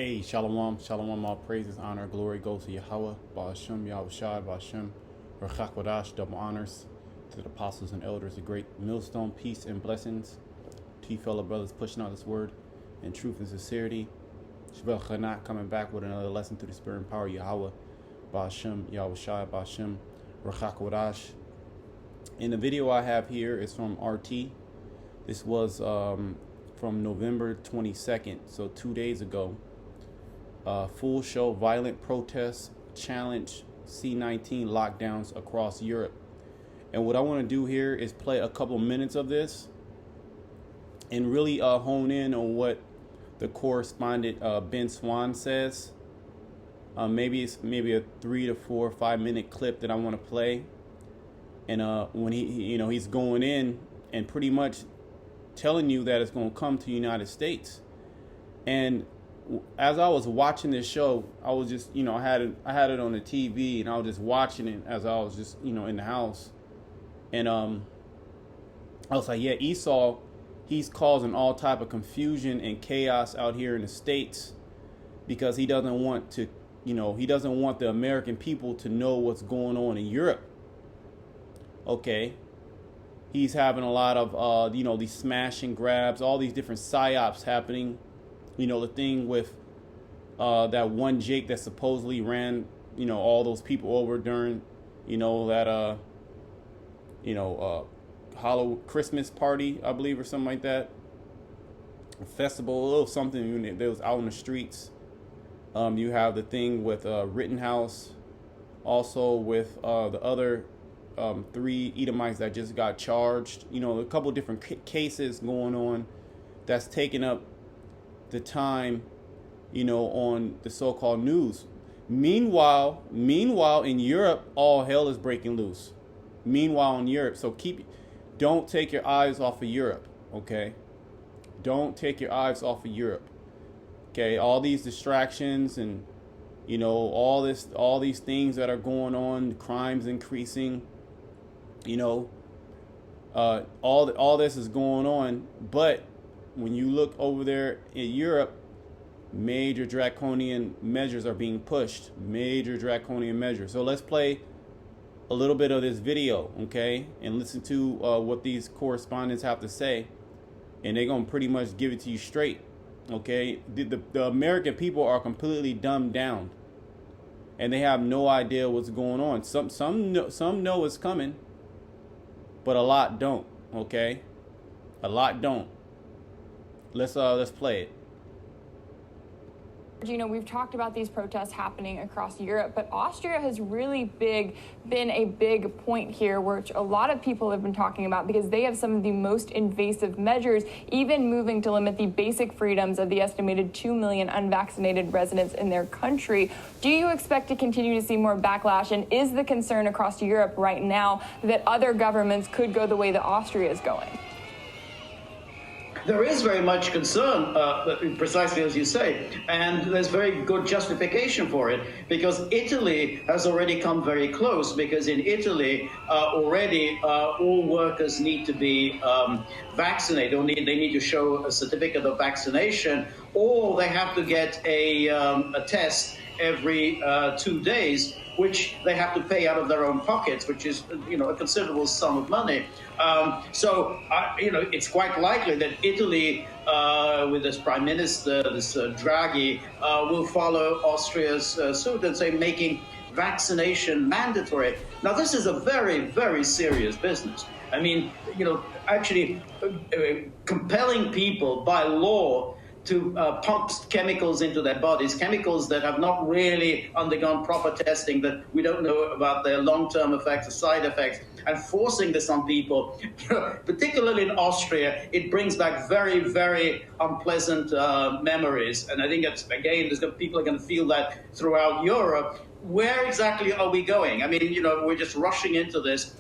Hey, Shalom, Shalom, all praises, honor, glory goes to Yahweh, Ba'ashem, Yahushai, Ba'ashem, Rachakwadash, double honors to the apostles and elders, a great millstone, peace and blessings to you fellow brothers pushing out this word in truth and sincerity. Shabbat Chanat coming back with another lesson through the spirit and power of Yahweh, Ba'ashem, Yahushai, Ba'ashem, Rachakwadash. And the video I have here is from RT. This was from November 22nd, so 2 days ago. Full show violent protests challenge C-19 lockdowns across Europe. And what I want to do here is play a couple minutes of this and really hone in on what the correspondent Ben Swan says. Maybe it's a 3 to 4 or 5 minute clip that I want to play. And when he's going in and pretty much telling you that it's going to come to the United States. And as I was watching this show, I was just, I had it on the TV and I was just watching it as I was just, in the house. And I was like, yeah, Esau, he's causing all type of confusion and chaos out here in the States because he doesn't want to, he doesn't want the American people to know what's going on in Europe. Okay. He's having a lot of, these smash and grabs, all these different psyops happening. The thing with that one Jake that supposedly ran, all those people over during, that, Hollow Christmas party, I believe, or something like that. A festival, a little something that was out in the streets. You have the thing with Rittenhouse, also with the other 3 Edomites that just got charged. A couple different cases going on that's taking up the time, on the so-called news. Meanwhile, in Europe, all hell is breaking loose. Meanwhile, in Europe, so don't take your eyes off of Europe, okay? Don't take your eyes off of Europe, okay? All these distractions and, all these things that are going on, crimes increasing, all this is going on, but when you look over there in Europe, major draconian measures are being pushed. Major draconian measures. So let's play a little bit of this video, okay? And listen to what these correspondents have to say. And they're going to pretty much give it to you straight, okay? The American people are completely dumbed down. And they have no idea what's going on. Some know it's coming, but a lot don't, okay? A lot don't. Let's play it. We've talked about these protests happening across Europe, but Austria has really been a big point here, which a lot of people have been talking about because they have some of the most invasive measures, even moving to limit the basic freedoms of the estimated 2 million unvaccinated residents in their country. Do you expect to continue to see more backlash? And is the concern across Europe right now that other governments could go the way that Austria is going? There is very much concern, precisely as you say, and there's very good justification for it, because Italy has already come very close, because in Italy already all workers need to be vaccinated, or they need to show a certificate of vaccination, or they have to get a test every 2 days, which they have to pay out of their own pockets, which is, a considerable sum of money. So it's quite likely that Italy, with this prime minister, this Draghi, will follow Austria's suit and say making vaccination mandatory. Now, this is a very, very serious business. I mean, actually compelling people by law to pump chemicals into their bodies, chemicals that have not really undergone proper testing, that we don't know about their long-term effects or side effects, and forcing this on people, particularly in Austria, it brings back very, very unpleasant memories. And I think that's, again, people are going to feel that throughout Europe. Where exactly are we going? I mean, we're just rushing into this.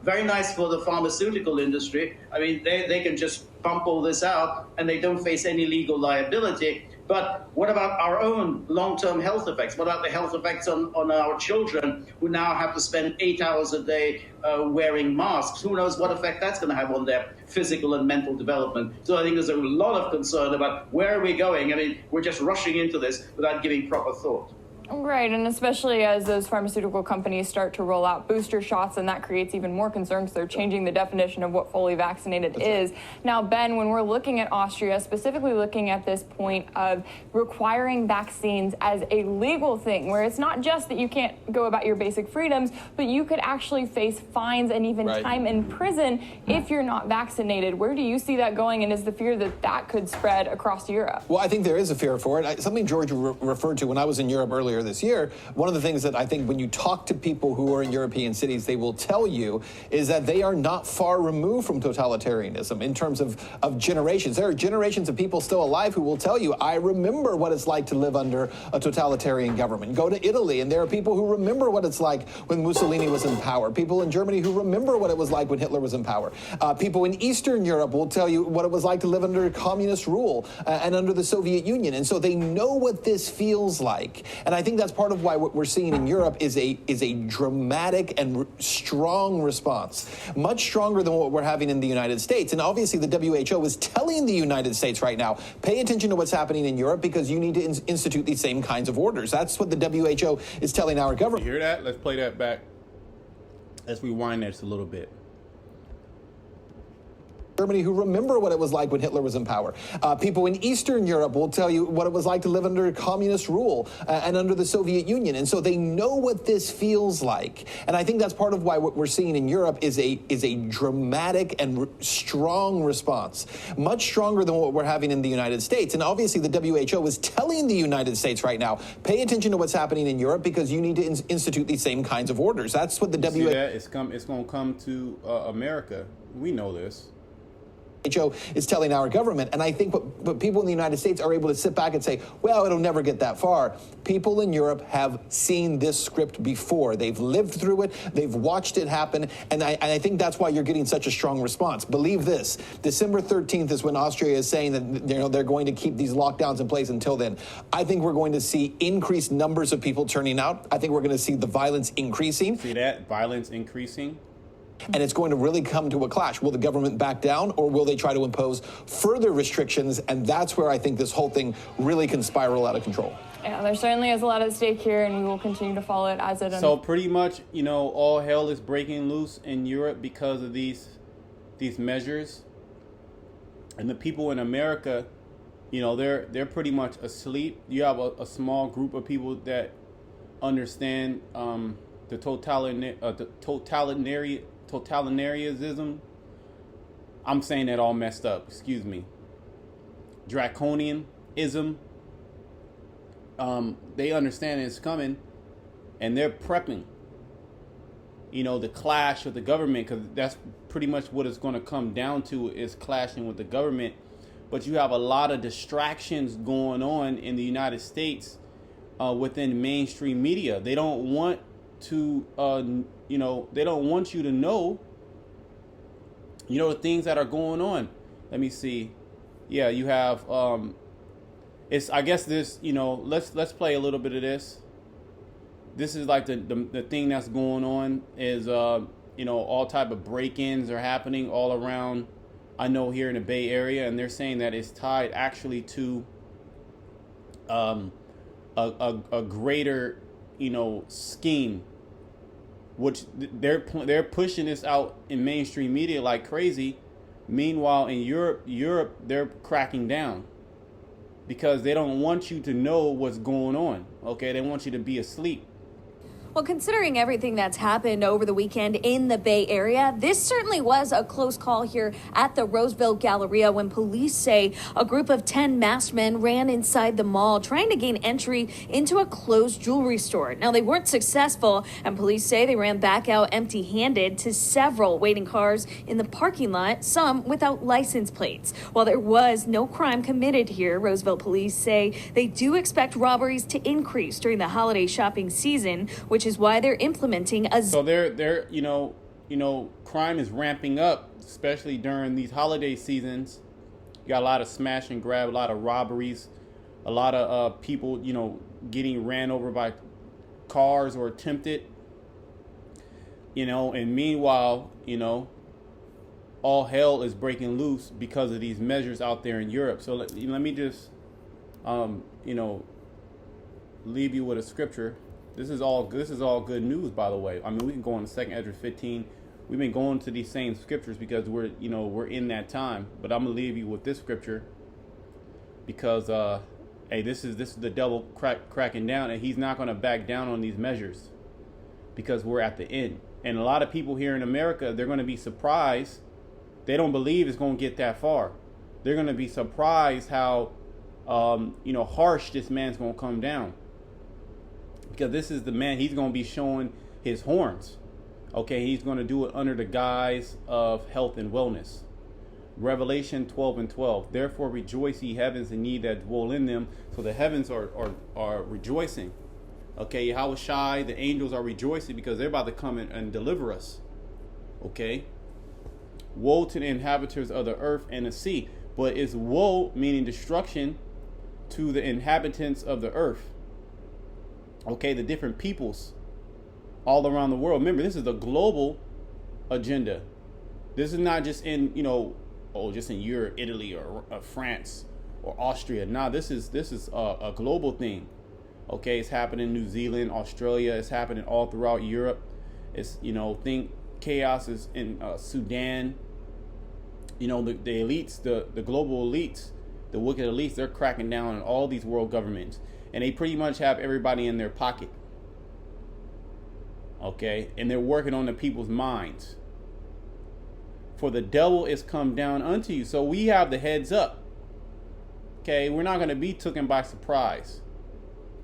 Very nice for the pharmaceutical industry. I mean, they can just pump all this out and they don't face any legal liability. But what about our own long-term health effects? What about the health effects on our children who now have to spend 8 hours a day wearing masks? Who knows what effect that's going to have on their physical and mental development? So I think there's a lot of concern about where are we going. I mean, we're just rushing into this without giving proper thought. Right, and especially as those pharmaceutical companies start to roll out booster shots, and that creates even more concern because they're changing the definition of what fully vaccinated is. Now, Ben, when we're looking at Austria, specifically looking at this point of requiring vaccines as a legal thing, where it's not just that you can't go about your basic freedoms, but you could actually face fines and even time in prison if you're not vaccinated. Where do you see that going, and is the fear that that could spread across Europe? Well, I think there is a fear for it. Something George referred to when I was in Europe earlier this year, one of the things that I think when you talk to people who are in European cities, they will tell you is that they are not far removed from totalitarianism in terms of generations. There are generations of people still alive who will tell you, I remember what it's like to live under a totalitarian government. Go to Italy, and there are people who remember what it's like when Mussolini was in power. People in Germany who remember what it was like when Hitler was in power. People in Eastern Europe will tell you what it was like to live under communist rule and under the Soviet Union. And so they know what this feels like. And I think that's part of why what we're seeing in Europe is a dramatic and strong response, much stronger than what we're having in the United States. And obviously the WHO is telling the United States right now, pay attention to what's happening in Europe because you need to institute these same kinds of orders. That's what the WHO is telling our government. You hear that? Let's play that back. Let's rewind this a little bit. Germany who remember what it was like when Hitler was in power. People in Eastern Europe will tell you what it was like to live under communist rule and under the Soviet Union. And so they know what this feels like. And I think that's part of why what we're seeing in Europe is a dramatic and strong response, much stronger than what we're having in the United States. And obviously the WHO is telling the United States right now, pay attention to what's happening in Europe because you need to institute these same kinds of orders. That's what the WHO... It's going to come to America. We know this. Is telling our government. And I think what people in the United States are able to sit back and say, well, it'll never get that far. People in Europe have seen this script before. They've lived through it. They've watched it happen. And I think that's why you're getting such a strong response. Believe this, December 13th is when Austria is saying that they're going to keep these lockdowns in place until then. I think we're going to see increased numbers of people turning out. I think we're going to see the violence increasing. See that? Violence increasing? And it's going to really come to a clash. Will the government back down or will they try to impose further restrictions? And that's where I think this whole thing really can spiral out of control. Yeah, there certainly is a lot at stake here, and we will continue to follow it as it unfolds. So pretty much, all hell is breaking loose in Europe because of these measures. And the people in America, they're pretty much asleep. You have a small group of people that understand the totalitarianism. I'm saying that all messed up. Excuse me. Draconianism. They understand it's coming, and they're prepping. The clash with the government, because that's pretty much what it's going to come down to, is clashing with the government. But you have a lot of distractions going on in the United States within mainstream media. They don't want to they don't want you to know the things that are going on. Let me see. Yeah, you have it's, I guess this, let's play a little bit of this. This is like the thing that's going on is all type of break-ins are happening all around, I know, here in the Bay Area, and they're saying that it's tied actually to a greater scheme, which they're pushing this out in mainstream media like crazy. Meanwhile, in Europe they're cracking down because they don't want you to know what's going on. Okay, they want you to be asleep. Well, considering everything that's happened over the weekend in the Bay Area, this certainly was a close call here at the Roosevelt Galleria when police say a group of 10 masked men ran inside the mall trying to gain entry into a closed jewelry store. Now, they weren't successful, and police say they ran back out empty-handed to several waiting cars in the parking lot, some without license plates. While there was no crime committed here, Roosevelt police say they do expect robberies to increase during the holiday shopping season, which is why they're implementing a... So they're crime is ramping up, especially during these holiday seasons. You got a lot of smash and grab, a lot of robberies, a lot of people, you know, getting ran over by cars or attempted, you know, and meanwhile, you know, all hell is breaking loose because of these measures out there in Europe. So let me just, you know, leave you with a scripture. This is all good news, by the way. I mean, we can go on to 2 Ezra 15. We've been going to these same scriptures because we're in that time. But I'm gonna leave you with this scripture because, hey, this is the devil cracking down, and he's not gonna back down on these measures because we're at the end. And a lot of people here in America, they're gonna be surprised. They don't believe it's gonna get that far. They're gonna be surprised how, you know, harsh this man's gonna come down. Because this is the man, he's going to be showing his horns. Okay, he's going to do it under the guise of health and wellness. Revelation 12:12. Therefore rejoice, ye heavens, and ye that dwell in them. So the heavens are rejoicing. Okay, Yahweh Shai, the angels are rejoicing because they're about to come and deliver us. Okay. Woe to the inhabitants of the earth and the sea. But it's woe, meaning destruction, to the inhabitants of the earth. Okay, the different peoples all around the world. Remember, this is a global agenda. This is not just in, you know, just in Europe, Italy, or France, or Austria. Nah, this is a global thing. Okay, it's happening in New Zealand, Australia. It's happening all throughout Europe. It's, you know, think chaos is in Sudan. You know, the elites, the global elites, the wicked elites, they're cracking down on all these world governments. And they pretty much have everybody in their pocket. Okay? And they're working on the people's minds. For the devil is come down unto you. So we have the heads up. Okay? We're not going to be taken by surprise.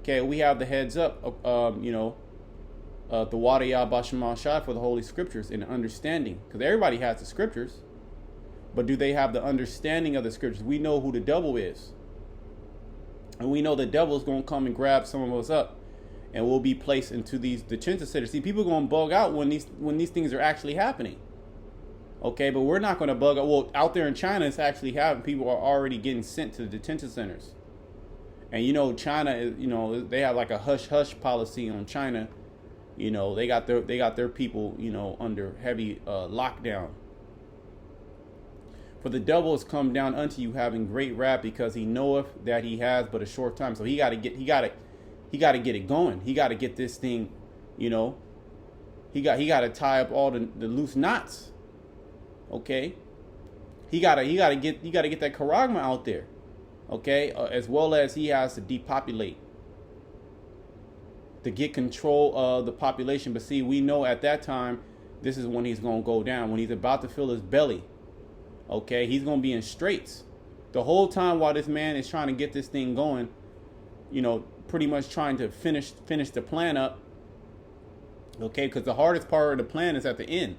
Okay? We have the heads up, you know, the Wadiyah Bashamal Shai for the Holy Scriptures and understanding. Because everybody has the Scriptures. But do they have the understanding of the Scriptures? We know who the devil is. And we know the devil's going to come and grab some of us up, and we'll be placed into these detention centers. See, people are going to bug out when these things are actually happening. Okay, but we're not going to bug out. Well, out there in China, it's actually happening. People are already getting sent to the detention centers. And, you know, China is, you know, they have like a hush-hush policy on China. You know, they got their people, you know, under heavy lockdown. For the devil has come down unto you having great wrath, because he knoweth that he has but a short time. So he got to get it going. He got to get this thing, you know. He got to tie up all the loose knots. Okay. He got to get that charagma out there. Okay, as well as he has to depopulate to get control of the population. But see, we know at that time, this is when he's going to go down, when he's about to fill his belly. Okay, he's going to be in straits. The whole time while this man is trying to get this thing going, you know, pretty much trying to finish the plan up. Okay, because the hardest part of the plan is at the end.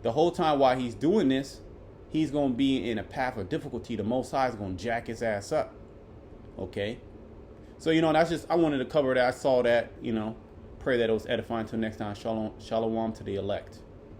The whole time while he's doing this, he's going to be in a path of difficulty. The Most High is going to jack his ass up. Okay, so, you know, that's just, I wanted to cover that. I saw that, you know, pray that it was edifying. Until next time, shalom to the elect.